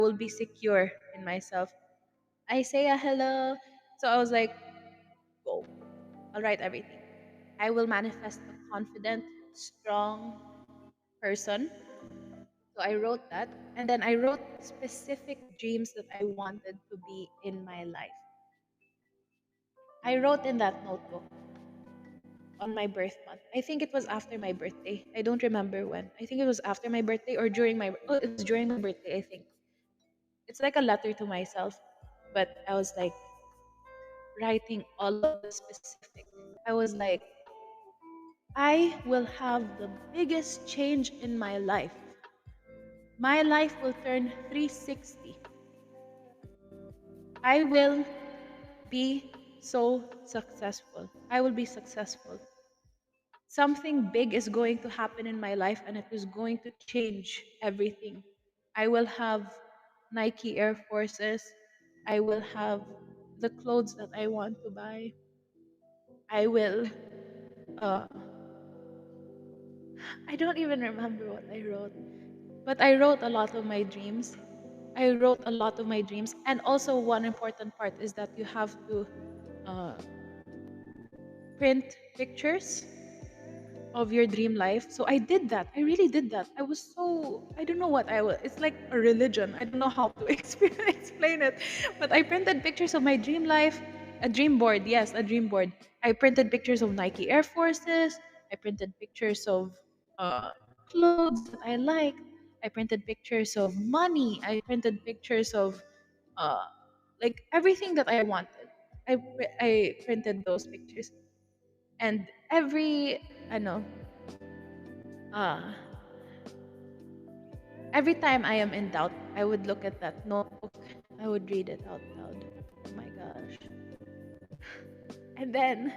will be secure in myself. I say a hello. So I was like, go. I'll write everything. I will manifest a confident, strong person. So I wrote that. And then I wrote specific dreams that I wanted to be in my life. I wrote in that notebook on my birth month. I think it was after my birthday. I don't remember when. I think it was after my birthday or during my it was during my birthday, I think. It's like a letter to myself, but I was like writing all of the specific. I was like, I will have the biggest change in my life. My life will turn 360. I will be so successful. I will be successful. Something big is going to happen in my life and it is going to change everything. I will have Nike Air Forces. I will have the clothes that I want to buy. I will, uh, I don't even remember what I wrote, but I wrote a lot of my dreams. I wrote a lot of my dreams. And also, one important part is that you have to uh, print pictures of your dream life. So I did that. I really did that. I was so, I don't know what I was. It's like a religion. I don't know how to explain it. But I printed pictures of my dream life, a dream board. Yes, a dream board. I printed pictures of Nike Air Forces. I printed pictures of uh, clothes that I liked. I printed pictures of money. I printed pictures of uh, like everything that I wanted. I printed those pictures. And I know, uh, every time I am in doubt, I would look at that notebook. I would read it out loud. Oh my gosh. And then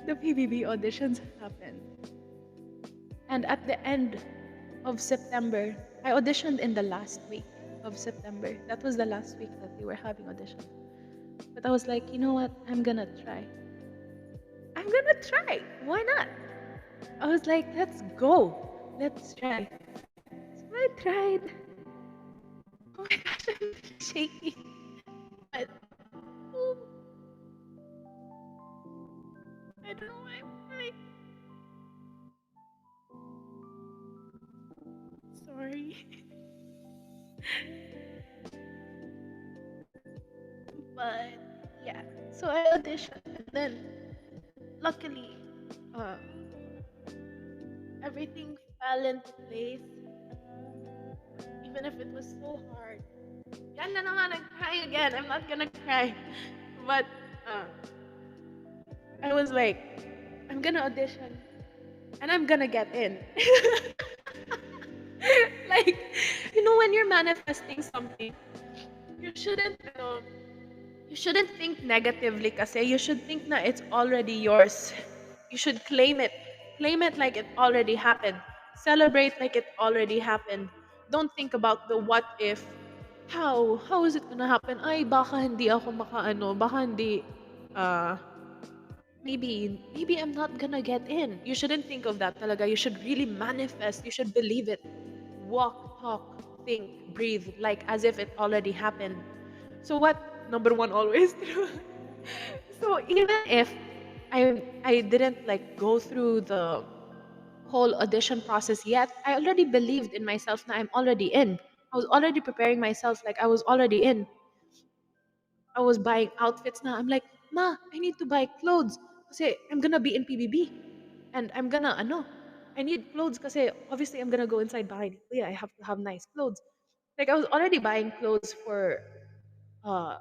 the PBB auditions happened. And at the end of September, I auditioned in the last week of September. That was the last week that we were having auditions. But I was like, you know what? I'm gonna try. I'm gonna try. Why not? I was like, let's go. Let's try. So I tried. Oh my gosh, I'm shaky. But oh, I don't know why I'm crying. Sorry. But yeah. So I auditioned and then luckily uh, everything fell into place. Even if it was so hard. Yan na naman, nag-cry again. I'm not gonna cry. But uh, I was like, I'm gonna audition and I'm gonna get in. Like, when you're manifesting something, you shouldn't, you shouldn't think negatively kasi you should think na it's already yours. You should claim it. Claim it like it already happened. Celebrate like it already happened. Don't think about the what if. How is it gonna happen? Ay, baka hindi ako makaano, baka hindi, uh, maybe I'm not gonna get in. You shouldn't think of that talaga. You should really manifest. You should believe it. Walk, talk, think, breathe, like as if it already happened. So what? Number one, always true. So even if I didn't like go through the whole audition process yet, I already believed in myself that I'm already in. I was already preparing myself like I was already in. I was buying outfits now. I'm like, Ma, I need to buy clothes kasi I'm gonna be in PBB. And I'm gonna, I need clothes kasi obviously I'm gonna go inside behind. Yeah, I have to have nice clothes. Like I was already buying clothes for uh,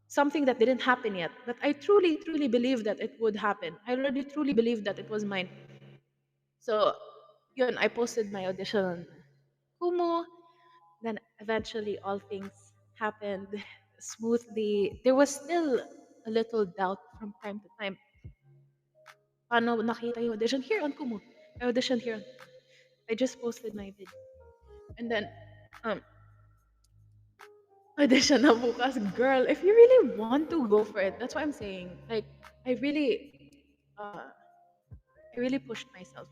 something that didn't happen yet. But I truly, truly believed that it would happen. I already truly believed that it was mine. So, yun, I posted my audition on Kumu. Then eventually all things happened smoothly. There was still a little doubt from time to time. Paano nakita yung audition? Here on Kumu. I auditioned here. I just posted my video. And then, um, audition na bukas. Girl, if you really want to go for it, that's what I'm saying. Like, I really, I really pushed myself.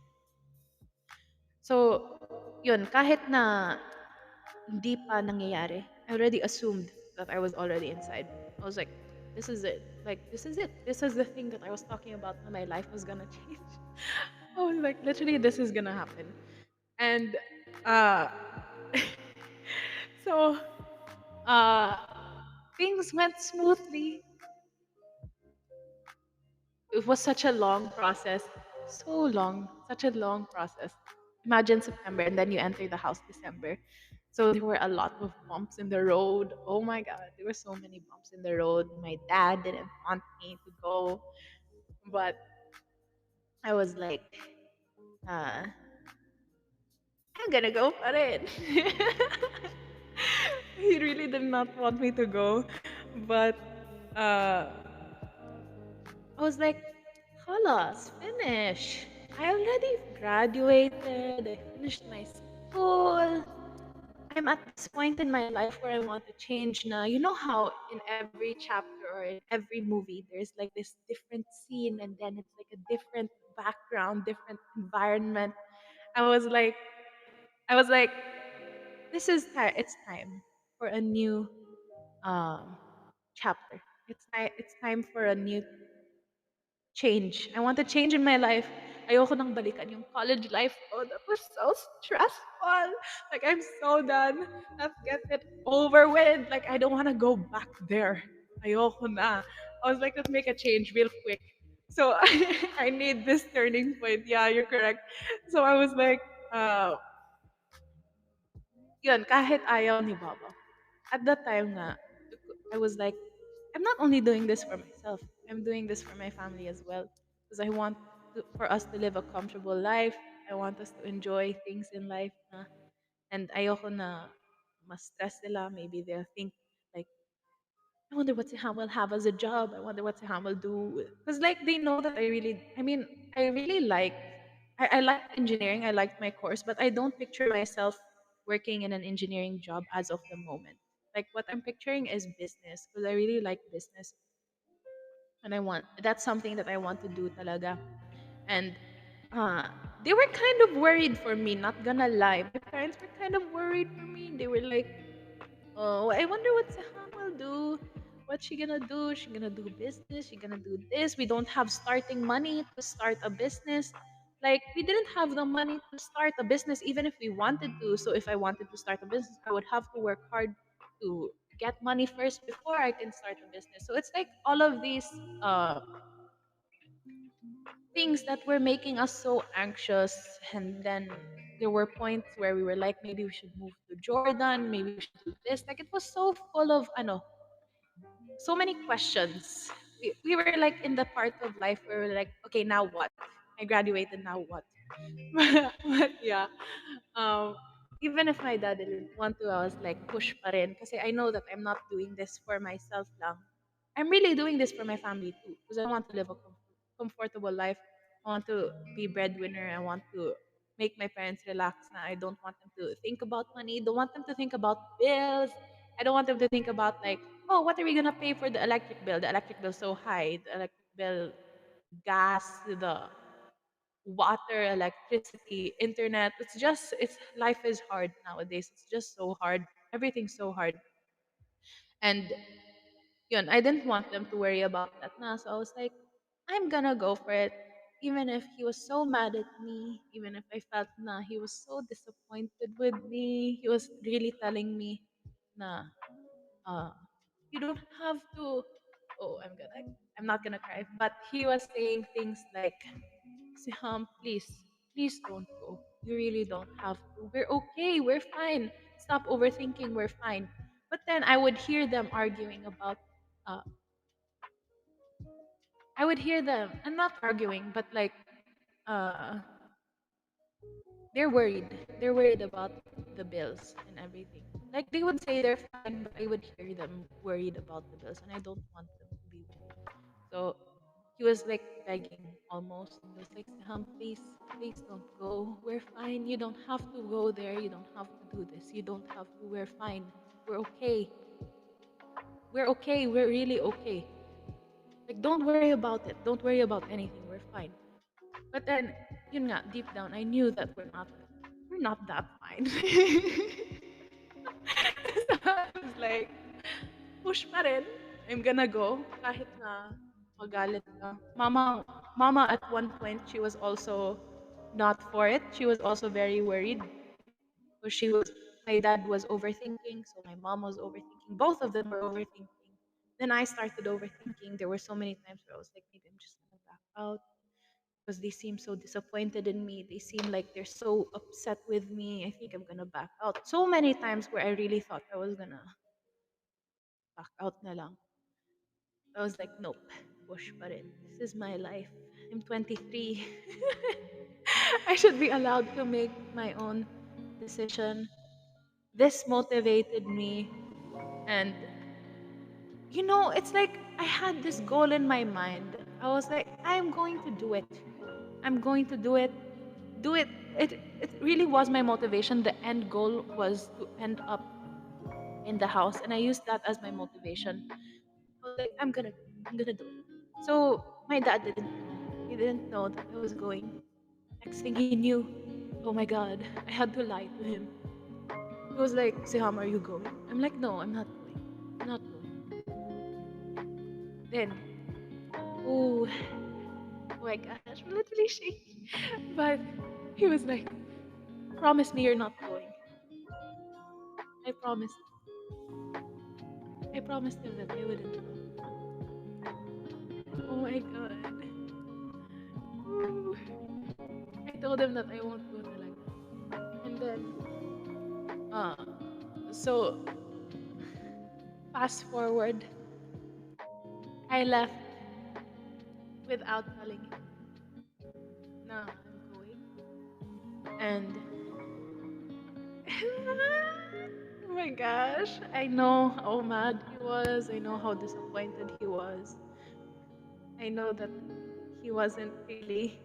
So, yun, kahit na hindi pa nangyayari. I already assumed that I was already inside. I was like, this is it. Like, this is it. This is the thing that I was talking about when my life was gonna change. I was like, literally, this is gonna happen. And uh, so uh, things went smoothly. It was such a long process. So long. Such a long process. Imagine September and then you enter the house December. So there were a lot of bumps in the road. Oh my god, there were so many bumps in the road. My dad didn't want me to go, but I was like, uh, I'm gonna go for it. He really did not want me to go, but uh, I was like, Halas, finish. I already graduated. I finished my school. I'm at this point in my life where I want to change now. You know how in every chapter or in every movie there's like this different scene and then it's like a different background, different environment. I was like I was like this is time. It's time for a new um chapter. It's time for a new change. I want a change in my life. Ayoko nang balikan yung college life ko. That was so stressful. Like, I'm so done. Let's get it over with. Like, I don't want to go back there. Ayoko na. I was like, let's make a change real quick. So, I need this turning point. Yeah, you're correct. So, I was like, uh, yun, kahit ayaw ni Baba. At that time nga, I was like, I'm not only doing this for myself, I'm doing this for my family as well. Because I want for us to live a comfortable life. I want us to enjoy things in life. Na, and ayoko na mas stress sila. Maybe they'll think, like, I wonder what Seham will have as a job. I wonder what Seham will do. Because, like, they know that I really like, I liked engineering. I liked my course, but I don't picture myself working in an engineering job as of the moment. Like, what I'm picturing is business because I really like business. And that's something that I want to do talaga. And uh, they were kind of worried for me, not gonna lie. My parents were kind of worried for me. They were like, oh, I wonder what Saham will do. What's she gonna do? She gonna do business? She gonna do this? We don't have starting money to start a business. Like, we didn't have the money to start a business even if we wanted to. So if I wanted to start a business, I would have to work hard to get money first before I can start a business. So it's like all of these uh things that were making us so anxious. And then there were points where we were like, maybe we should move to Jordan, maybe we should do this. Like, it was so full of so many questions. We were like in the part of life where we're like, okay, now what? I graduated, now what? But yeah, um, even if my dad didn't want to, I was like, push pa rin. Kasi I know that I'm not doing this for myself lang. I'm really doing this for my family too. Because I want to live a comfortable life. I want to be breadwinner. I want to make my parents relax. Na I don't want them to think about money. Don't want them to think about bills. I don't want them to think about like, oh, what are we gonna pay for the electric bill? The electric bill's so high. The electric bill, gas, the water, electricity, internet. It's life is hard nowadays. It's just so hard. Everything's so hard. And yun, I didn't want them to worry about that na. So I was like, I'm gonna go for it. Even if he was so mad at me, even if I felt na he was so disappointed with me, he was really telling me na uh, you don't have to. Oh, I'm not gonna cry. But he was saying things like, Siham, please don't go. You really don't have to. We're okay. We're fine. Stop overthinking. We're fine. But then I would hear them arguing about. Uh, I would hear them, and not arguing, but like, uh, they're worried. They're worried about the bills and everything. Like, they would say they're fine, but I would hear them worried about the bills, and I don't want them to be worried. So he was like begging almost. He was like, Saham, please don't go. We're fine. You don't have to go there. You don't have to do this. You don't have to. We're fine. We're okay. We're okay. We're really okay. Like, don't worry about it. Don't worry about anything. We're fine. But then, yun nga, deep down, I knew that we're not that fine. like, push pa rin. I'm gonna go kahit na magalit ka. Mama at one point, she was also not for it. She was also very worried because my dad was overthinking, so my mom was overthinking. Both of them were overthinking. Then I started overthinking. There were so many times where I was like, maybe I'm just gonna back out because they seem so disappointed in me. They seem like they're so upset with me. I think I'm gonna back out. So many times where I really thought I was gonna back out na lang. I was like, nope, push pa rin. This is my life. I'm 23. I should be allowed to make my own decision. This motivated me. And, it's like I had this goal in my mind. I was like, I'm going to do it. I'm going to do it. Do it. It really was my motivation. The end goal was to end up in the house. And I used that as my motivation. I was like, I'm gonna do it. So my dad didn't know. He didn't know that I was going. Next thing he knew, oh my god, I had to lie to him. He was like, Seham, are you going? I'm like, no, I'm not going. I'm not going. Then, oh, oh my gosh, I'm literally shaking. But he was like, promise me you're not going. I promised. I promised him that I wouldn't go. Oh my god. Ooh. I told him that I won't go talaga. And then, uh, so fast forward, I left without telling him na I'm going. And oh my gosh, I know how mad he was. I know how disappointed he was. I know that he wasn't really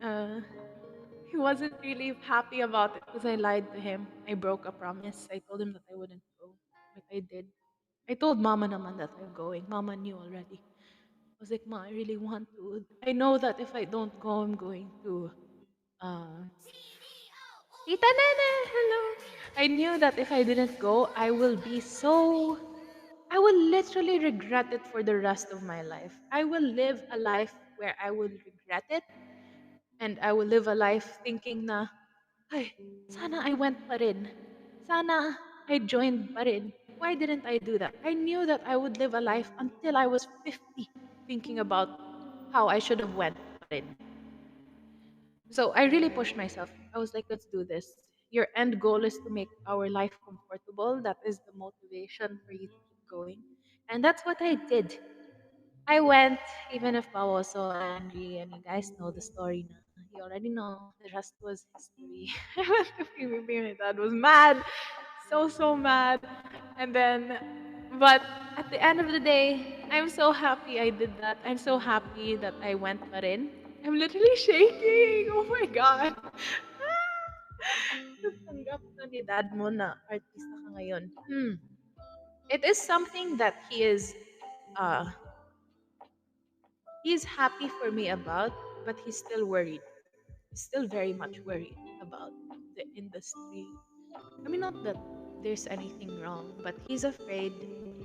uh he wasn't really happy about it because I lied to him. I broke a promise. I told him that I wouldn't go, but I did. I told Mama naman that I'm going. Mama knew already. I was like, Ma, I really want to. I know that if I don't go, I'm going to uh Tita Nene, hello. I knew that if I didn't go, I will literally regret it for the rest of my life. I will live a life where I will regret it, and I will live a life thinking na, ay, sana I went pa rin. Sana I joined pa rin. Why didn't I do that? I knew that I would live a life until I was 50 thinking about how I should have went pa rin. So I really pushed myself. I was like, let's do this. Your end goal is to make our life comfortable. That is the motivation for you to keep going. And that's what I did. I went, even if Pao was so angry, and you guys know the story now. You already know. The rest was history. I went to PBB, my dad was mad. So mad. And then, but at the end of the day, I'm so happy I did that. I'm so happy that I went pa rin. I'm literally shaking. Oh my God. Tanggap ka ni dad mo na artista ka ngayon. It is something that uh, he's happy for me about, but he's still worried. He's still very much worried about the industry. I mean, not that there's anything wrong, but he's afraid,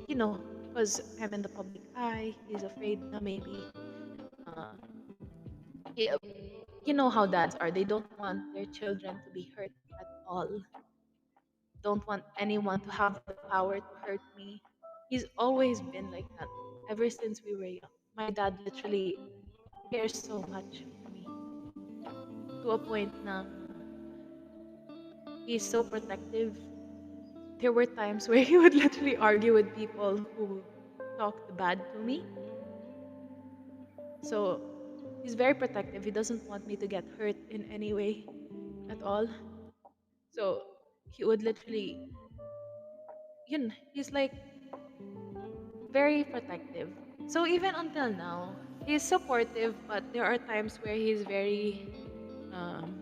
because I'm in the public eye, he's afraid na maybe, uh, he, you know how dads are. They don't want their children to be hurt at all. Don't want anyone to have the power to hurt me. He's always been like that ever since we were young. My dad literally cares so much for me to a point na he's so protective. There were times where he would literally argue with people who talked bad to me. So he's very protective. He doesn't want me to get hurt in any way at all. So he would literally, he's like very protective. So even until now, he's supportive, but there are times where he's very um,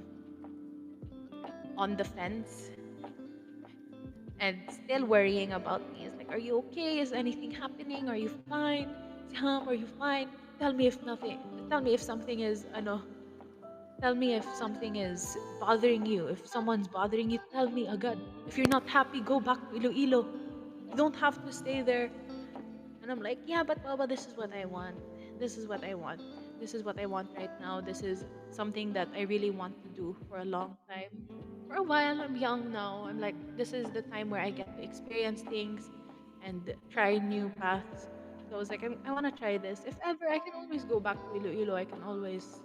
on the fence and still worrying about me. It's like, are you okay? Is anything happening? Are you fine? Sam, are you fine? Tell me if nothing. Tell me if something is, tell me if something is bothering you. If someone's bothering you, tell me agad. If you're not happy, go back to Iloilo. You don't have to stay there. And I'm like, yeah, but Baba, this is what I want. This is what I want. This is what I want right now. This is something that I really want to do for a long time. For a while, I'm young now. I'm like, this is the time where I get to experience things and try new paths. So I was like, I want to try this. If ever, I can always go back to Iloilo. I can always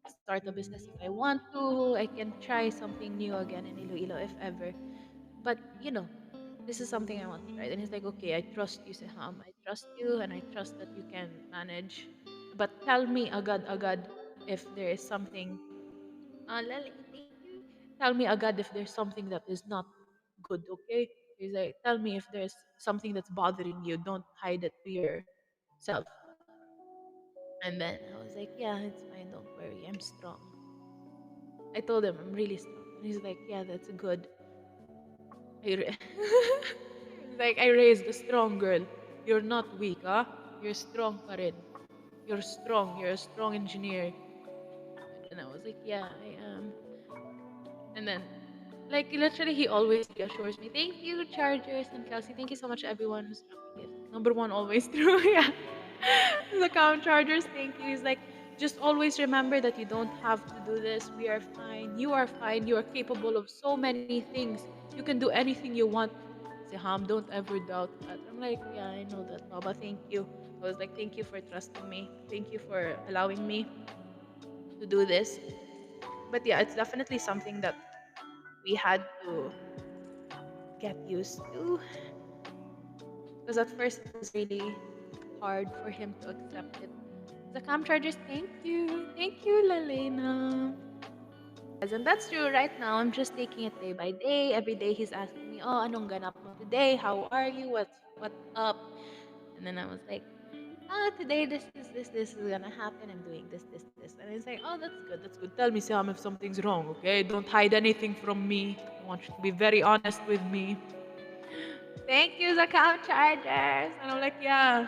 start a business if I want to. I can try something new again in Iloilo if ever. But, this is something I want to try. And he's like, okay, I trust you, Seham. I trust you and I trust that you can manage. But tell me agad if there is something, Lali, thank you. Tell me agad if there's something that is not good, okay? He's like, tell me if there's something that's bothering you. Don't hide it to yourself. And then I was like, yeah, it's fine. Don't worry. I'm strong. I told him I'm really strong. And he's like, yeah, that's good. I ra- like, I raised a strong girl. You're not weak, huh? You're strong pa rin. You're strong. You're a strong engineer. And I was like, yeah, I am. And then, like, literally, he always reassures me. Thank you, Chargers and Kelsey. Thank you so much, everyone who's dropping gifts. Number one, always true. Yeah. The account Chargers, thank you. He's like, just always remember that you don't have to do this. We are fine. You are fine. You are capable of so many things. You can do anything you want. Siham, don't ever doubt that. I'm like, yeah, I know that, Baba. Thank you. I was like, thank you for trusting me. Thank you for allowing me to do this. But yeah, it's definitely something that we had to get used to. Because at first it was really hard for him to accept it. The cam chargers, thank you. Thank you, Lalena. And that's true. Right now, I'm just taking it day by day. Every day he's asking me, oh, anong ganap mo today? How are you? What's up? And then I was like, today this is gonna happen. I'm doing this. And he's like, oh, that's good, that's good. Tell me, Sam, if something's wrong, okay? Don't hide anything from me. I want you to be very honest with me. Thank you, Zakam Chargers. And I'm like, yeah.